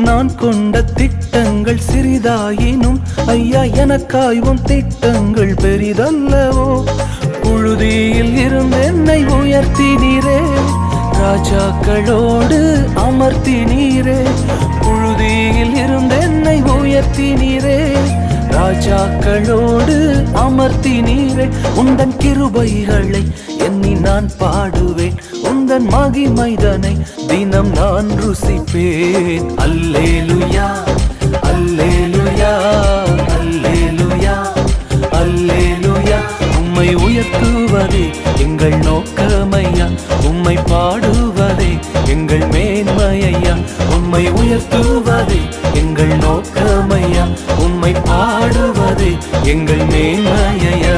நான் கொண்ட திட்டங்கள் சிறிதாயினும் ஐயா எனக்காய்வும் திட்டங்கள் பெரிதல்லவோ. புழுதியில் இருந்து என்னை உயர்த்தினீரே, ராஜாக்களோடு அமர்த்தினீரே. புழுதியில் இருந்து என்னை உயர்த்தினீரே, ராஜாக்களோடு அமர்த்தினீரே. உந்தன் கிருபைகளை எண்ணி நான் பாடுவேன், உந்தன் மகிமைதனை தினம் நான் ருசிப்பேன். அல்லேலுயா அல்லேலுயா அல்லேலுயா அல்லேலுயா. உம்மை உயர்த்துவதே எங்கள் நோக்கமையா, உம்மை பாடுவதே எங்கள் மேன்மையா. உம்மை உயர்த்துவதே எங்கள் நோக்கமையா, உம்மை பாடுவதே எங்கள் மேன்மையா.